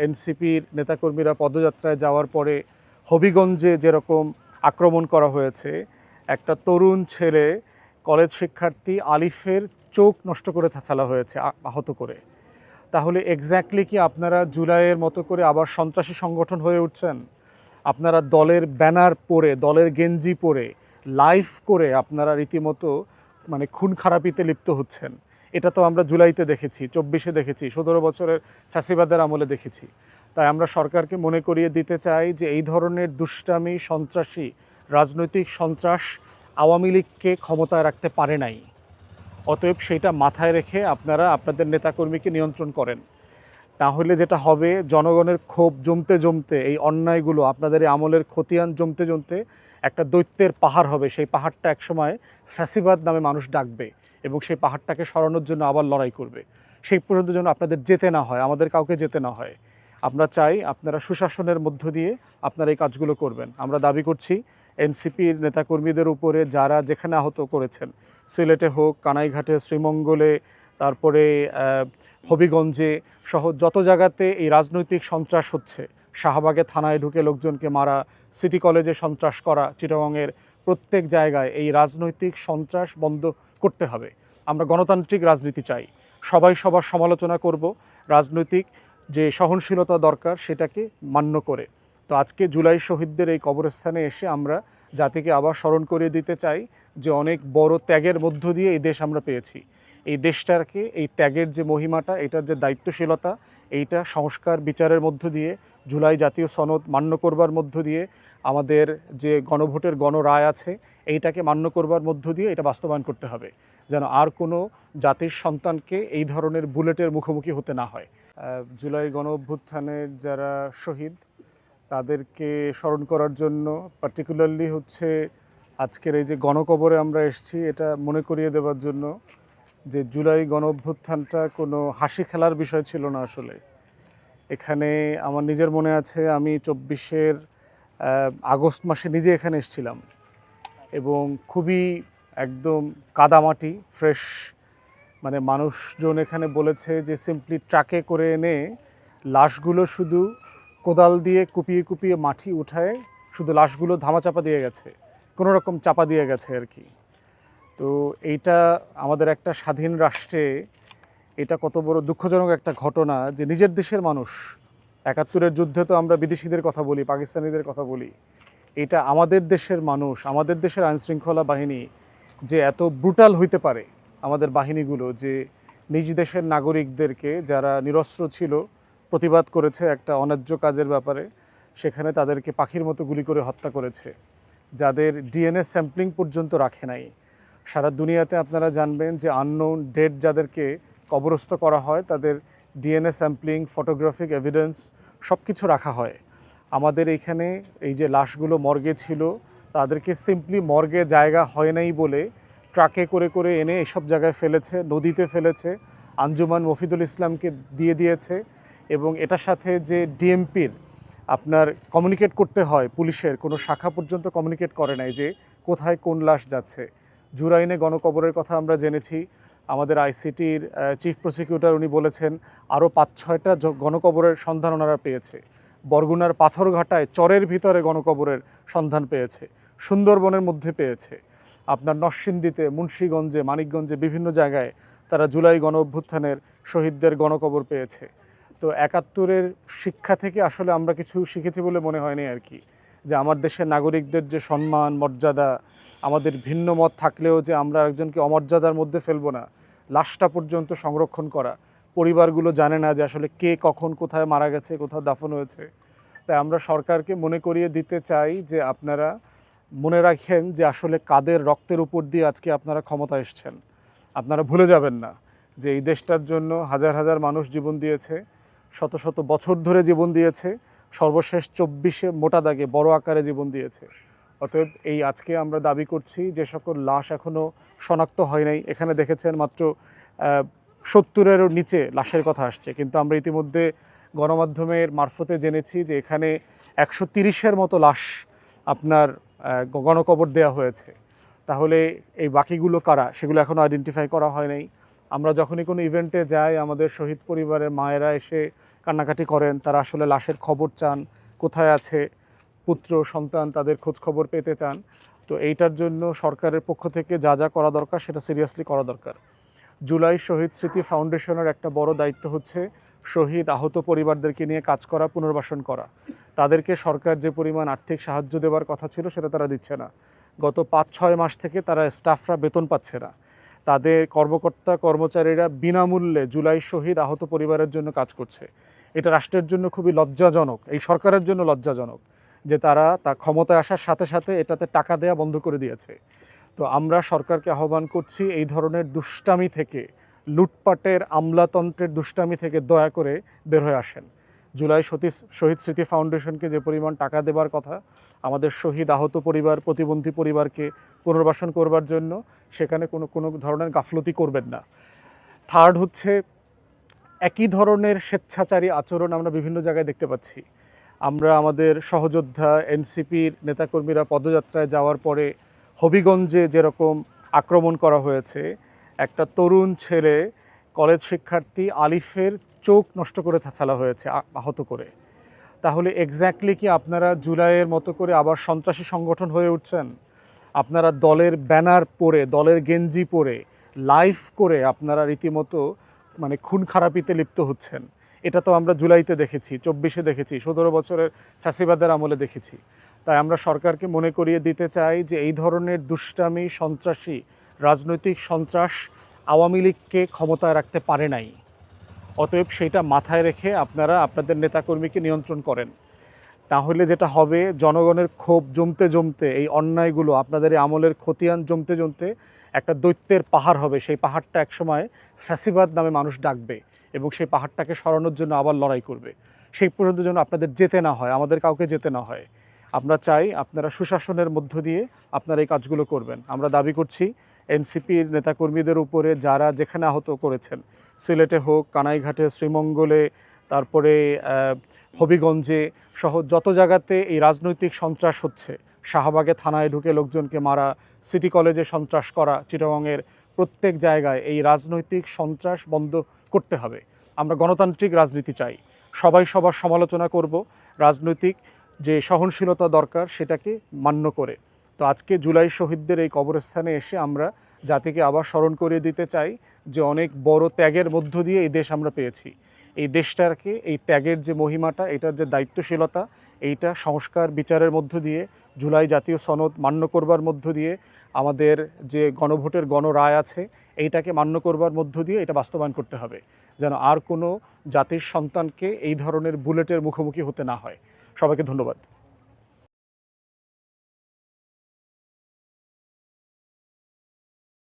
এনসিপির নেতাকর্মীরা পদযাত্রায় যাওয়ার পরে হবিগঞ্জে যেরকম আক্রমণ করা হয়েছে, একটা তরুণ ছেলে কলেজ শিক্ষার্থী আলিফের চোখ নষ্ট করে ফেলা হয়েছে আহত করে। তাহলে এক্স্যাক্টলি কি আপনারা জুলাইয়ের মতো করে আবার সন্ত্রাসী সংগঠন হয়ে উঠছেন? আপনারা দলের ব্যানার পরে, দলের গেঞ্জি পরে, লাইভ করে আপনারা রীতিমতো খুন খারাপিতে লিপ্ত হচ্ছেন। এটা তো আমরা জুলাইতে দেখেছি, 24-এ দেখেছি, 17 বছরের ফ্যাসিবাদের আমলে দেখেছি। তাই আমরা সরকারকে মনে করিয়ে দিতে চাই যে এই ধরনের দুষ্টামি, সন্ত্রাসী রাজনৈতিক সন্ত্রাস আওয়ামী লীগকে ক্ষমতায় রাখতে পারে নাই। অতএব সেইটা মাথায় রেখে আপনারা আপনাদের নেতাকর্মীকে নিয়ন্ত্রণ করেন। না হলে যেটা হবে, জনগণের ক্ষোভ জমতে জমতে, এই অন্যায়গুলো আপনাদের এই আমলের খতিয়ান জমতে জমতে একটা দৈত্যের পাহাড় হবে। সেই পাহাড়টা একসময় ফ্যাসিবাদ নামে মানুষ ডাকবে এবং সেই পাহাড়টাকে সরানোর জন্য আবার লড়াই করবে। সেই পর্যন্ত যেন আপনাদের যেতে না হয়, আমাদের কাউকে যেতে না হয়। আমরা চাই আপনারা সুশাসনের মধ্য দিয়ে আপনারা এই কাজগুলো করবেন। আমরা দাবি করছি এনসিপির নেতাকর্মীদের উপরে যারা যেখানে আহত করেছেন, সিলেটে হোক, কানাইঘাটে, শ্রীমঙ্গলে, তারপরে হবিগঞ্জে সহ যত জায়গাতে এই রাজনৈতিক সন্ত্রাস হচ্ছে, শাহবাগে থানায় ঢুকে লোকজনকে মারা, সিটি কলেজে সন্ত্রাস করা, চিটাগংয়ের প্রত্যেক জায়গায় এই রাজনৈতিক সন্ত্রাস বন্ধ করতে হবে। আমরা গণতান্ত্রিক রাজনীতি চাই, সবাই সবার সমালোচনা করব, রাজনৈতিক যে সহনশীলতা দরকার সেটাকে মান্য করে। তো আজকে জুলাই শহীদদের এই কবরস্থানে এসে আমরা জাতিকে আবার স্মরণ করিয়ে দিতে চাই যে অনেক বড় ত্যাগের মধ্য দিয়ে এই দেশ আমরা পেয়েছি। এই দেশটাকে, এই ত্যাগের যে মহিমাটা, এটার যে দায়িত্বশীলতা, এইটা সংস্কার বিচারের মধ্য দিয়ে, জুলাই জাতীয় সনদ মান্য করবার মধ্য দিয়ে, আমাদের যে গণভোটের গণরায় আছে এইটাকে মান্য করবার মধ্য দিয়ে এটা বাস্তবায়ন করতে হবে, যেন আর কোনো জাতির সন্তানকে এই ধরনের বুলেটের মুখোমুখি হতে না হয়। জুলাই গণ অভ্যুত্থানের যারা শহীদ তাদেরকে স্মরণ করার জন্য পার্টিকুলারলি আজকের এই যে গণকবরে আমরা এসেছি, এটা মনে করিয়ে দেওয়ার জন্য যে জুলাই গণ অভ্যুত্থানটা কোনো হাসি খেলার বিষয় ছিল না। আসলে এখানে আমার নিজের মনে আছে, আমি 24-এর আগস্ট মাসে নিজে এখানে এসেছিলাম এবং খুবই একদম কাদামাটি ফ্রেশ, মানুষজন এখানে বলেছে যে সিম্পলি ট্রাকে করে এনে লাশগুলো শুধু কোদাল দিয়ে কুপিয়ে কুপিয়ে মাটি উঠায় শুধু লাশগুলো ধামাচাপা দিয়ে গেছে, কোনো রকম চাপা দিয়ে গেছে আর কি। তো এইটা আমাদের একটা স্বাধীন রাষ্ট্রে এটা কত বড় দুঃখজনক একটা ঘটনা যে নিজের দেশের মানুষ, 71-এর যুদ্ধে তো আমরা বিদেশিদের কথা বলি, পাকিস্তানিদের কথা বলি, এটা আমাদের দেশের মানুষ, আমাদের দেশের আইনশৃঙ্খলা বাহিনী যে এত ব্রুটাল হইতে পারে, আমাদের বাহিনীগুলো যে নিজ দেশের নাগরিকদেরকে যারা নিরস্ত্র ছিল, প্রতিবাদ করেছে একটা অন্যায্য কাজের ব্যাপারে, সেখানে তাদেরকে পাখির মতো গুলি করে হত্যা করেছে, যাদের ডিএনএ স্যাম্পলিং পর্যন্ত রাখে নাই। সারা দুনিয়াতে আপনারা জানবেন যে আননোন ডেড যাদেরকে কবরস্থ করা হয় তাদের ডিএনএ স্যাম্পলিং, ফটোগ্রাফিক এভিডেন্স সব কিছু রাখা হয়। আমাদের এইখানে এই যে লাশগুলো মর্গে ছিল, তাদেরকে সিম্পলি মর্গে জায়গা হয় নাই বলে ট্রাকে করে করে এনে এসব জায়গায় ফেলেছে, নদীতে ফেলেছে, আঞ্জুমান মফিদুল ইসলামকে দিয়ে দিয়েছে। এবং এটার সাথে যে ডিএমপির আপনার কমিউনিকেট করতে হয়, পুলিশের কোনো শাখা পর্যন্ত কমিউনিকেট করে নাই যে কোথায় কোন লাশ যাচ্ছে। জুরাইনে গণকবরের কথা আমরা জেনেছি, আমাদের আইসিটির চিফ প্রসিকিউটর উনি বলেছেন আরও 5-6টা গণকবরের সন্ধান ওনারা পেয়েছে। বরগুনার পাথরঘাটায় চরের ভিতরে গণকবরের সন্ধান পেয়েছে, সুন্দরবনের মধ্যে পেয়েছে, আপনার নরসিংদীতে, মুন্সিগঞ্জে, মানিকগঞ্জে বিভিন্ন জায়গায় তারা জুলাই গণ অভ্যুত্থানের শহীদদের গণকবর পেয়েছে। তো 71-এর শিক্ষা থেকে আসলে আমরা কিছু শিখেছি বলে মনে হয়নি আর কি, যে আমার দেশের নাগরিকদের যে সম্মান মর্যাদা, আমাদের ভিন্ন মত থাকলেও যে আমরা একজনকে অমর্যাদার মধ্যে ফেলবো না, লাশটা পর্যন্ত সংরক্ষণ করা, পরিবারগুলো জানে না যে আসলে কে কখন কোথায় মারা গেছে, কোথাও দাফন হয়েছে। তাই আমরা সরকারকে মনে করিয়ে দিতে চাই যে আপনারা মনে রাখেন যে আসলে কাদের রক্তের উপর দিয়ে আজকে আপনারা ক্ষমতা এসছেন। আপনারা ভুলে যাবেন না যে এই দেশটার জন্য হাজার হাজার মানুষ জীবন দিয়েছে, শত শত বছর ধরে জীবন দিয়েছে, সর্বশেষ 24-এ মোটা দাগে বড় আকারে জীবন দিয়েছে। অতএব এই আজকে আমরা দাবি করছি যে সকল লাশ এখনও শনাক্ত হয় নাই, এখানে দেখেছেন মাত্র 70-এরও নিচে লাশের কথা আসছে, কিন্তু আমরা ইতিমধ্যে গণমাধ্যমের মারফতে জেনেছি যে এখানে 130-এর মতো লাশ আপনার গণকবর দেওয়া হয়েছে। তাহলে এই বাকিগুলো কারা, সেগুলো এখনও আইডেন্টিফাই করা হয় নাই। আমরা যখনই কোনো ইভেন্টে যাই আমাদের শহীদ পরিবারের মায়েরা এসে কান্নাকাটি করেন, তারা আসলে লাশের খবর চান, কোথায় আছে পুত্র সন্তান, তাদের খোঁজ খবর পেতে চান। তো এইটার জন্য সরকারের পক্ষ থেকে যা যা করা দরকার সেটা সিরিয়াসলি করা দরকার। জুলাই শহীদ স্মৃতি ফাউন্ডেশনের একটা বড় দায়িত্ব হচ্ছে শহীদ আহত পরিবারদেরকে নিয়ে কাজ করা, পুনর্বাসন করা। তাদেরকে সরকার যে পরিমাণ আর্থিক সাহায্য দেওয়ার কথা ছিল সেটা তারা দিচ্ছে না। গত ৫-৬ মাস থেকে তারা স্টাফরা বেতন পাচ্ছে না। তাদের কর্মকর্তা কর্মচারীরা বিনামূল্যে জুলাই শহীদ আহত পরিবারের জন্য কাজ করছে। এটা রাষ্ট্রের জন্য খুবই লজ্জাজনক, এই সরকারের জন্য লজ্জাজনক যে তারা তা ক্ষমতায় আসার সাথে সাথে এটাতে টাকা দেয়া বন্ধ করে দিয়েছে। তো আমরা সরকারকে আহ্বান করছি এই ধরনের দুষ্টামি থেকে, লুটপাটের আমলাতন্ত্রের দুষ্টামি থেকে দয়া করে বের হয়ে আসেন। জুলাই শহীদ স্মৃতি ফাউন্ডেশনকে যে পরিমাণ টাকা দেবার কথা আমাদের শহীদ আহত পরিবার, প্রতিবন্ধী পরিবারকে পুনর্বাসন করবার জন্য, সেখানে কোনো ধরনের গাফলতি করবেন না। থার্ড হচ্ছে, একই ধরনের স্বেচ্ছাচারী আচরণ আমরা বিভিন্ন জায়গায় দেখতে পাচ্ছি। আমরা আমাদের সহযোদ্ধা এনসিপির নেতাকর্মীরা পদযাত্রায় যাওয়ার পরে হবিগঞ্জে যেরকম আক্রমণ করা হয়েছে, একটা তরুণ ছেলে কলেজ শিক্ষার্থী আলিফের চোখ নষ্ট করে ফেলা হয়েছে আহত করে। তাহলে এক্স্যাক্টলি কি আপনারা জুলাইয়ের মতো করে আবার সন্ত্রাসী সংগঠন হয়ে উঠছেন? আপনারা দলের ব্যানার পরে, দলের গেঞ্জি পরে, লাইভ করে আপনারা রীতিমতো মানে খুন খারাপিতে লিপ্ত হচ্ছেন। এটা তো আমরা জুলাইতে দেখেছি, ২৪-এ দেখেছি, ১৭ বছরের ফ্যাসিবাদের আমলে দেখেছি। তাই আমরা সরকারকে মনে করিয়ে দিতে চাই যে এই ধরনের দুষ্টামি, সন্ত্রাসী রাজনৈতিক সন্ত্রাস আওয়ামী লীগকে ক্ষমতায় রাখতে পারে নাই। অতএব সেইটা মাথায় রেখে আপনারা আপনাদের নেতাকর্মীকে নিয়ন্ত্রণ করেন। না হলে যেটা হবে, জনগণের ক্ষোভ জমতে জমতে, এই অন্যায়গুলো আপনাদের এই আমলের খতিয়ান জমতে জমতে একটা দৈত্যের পাহাড় হবে। সেই পাহাড়টা একসময় ফ্যাসিবাদ নামে মানুষ ডাকবে এবং সেই পাহাড়টাকে সরানোর জন্য আবার লড়াই করবে। সেই পর্যন্ত যেন আপনাদের যেতে না হয়, আমাদের কাউকে যেতে না হয়। আমরা চাই আপনারা সুশাসনের মধ্য দিয়ে আপনারা এই কাজগুলো করবেন। আমরা দাবি করছি এনসিপির নেতাকর্মীদের উপরে যারা যেখানে আহত করেছেন, সিলেটে হোক, কানাইঘাটে, শ্রীমঙ্গলে, তারপরে হবিগঞ্জে সহ যত জায়গাতে এই রাজনৈতিক সন্ত্রাস হচ্ছে, শাহবাগে থানায় ঢুকে লোকজনকে মারা, সিটি কলেজে সন্ত্রাস করা, চিটাগংয়ের প্রত্যেক জায়গায় এই রাজনৈতিক সন্ত্রাস বন্ধ করতে হবে। আমরা গণতান্ত্রিক রাজনীতি চাই, সবাই সবার সমালোচনা করব, রাজনৈতিক যে সহনশীলতা দরকার সেটাকে মান্য করে। তো আজকে জুলাই শহীদদের এই কবরস্থানে এসে আমরা জাতিকে আবার স্মরণ করিয়ে দিতে চাই যে অনেক বড় ত্যাগের মধ্য দিয়ে এই দেশ আমরা পেয়েছি। এই দেশটাকে, এই ত্যাগের যে মহিমাটা, এটার যে দায়িত্বশীলতা, এইটা সংস্কার বিচারের মধ্য দিয়ে, জুলাই জাতীয় সনদ মান্য করবার মধ্য দিয়ে, আমাদের যে গণভোটের গণরায় আছে এইটাকে মান্য করবার মধ্য দিয়ে এটা বাস্তবায়ন করতে হবে, যেন আর কোনো জাতির সন্তানকে এই ধরনের বুলেটের মুখোমুখি হতে না হয়। সবাইকে ধন্যবাদ।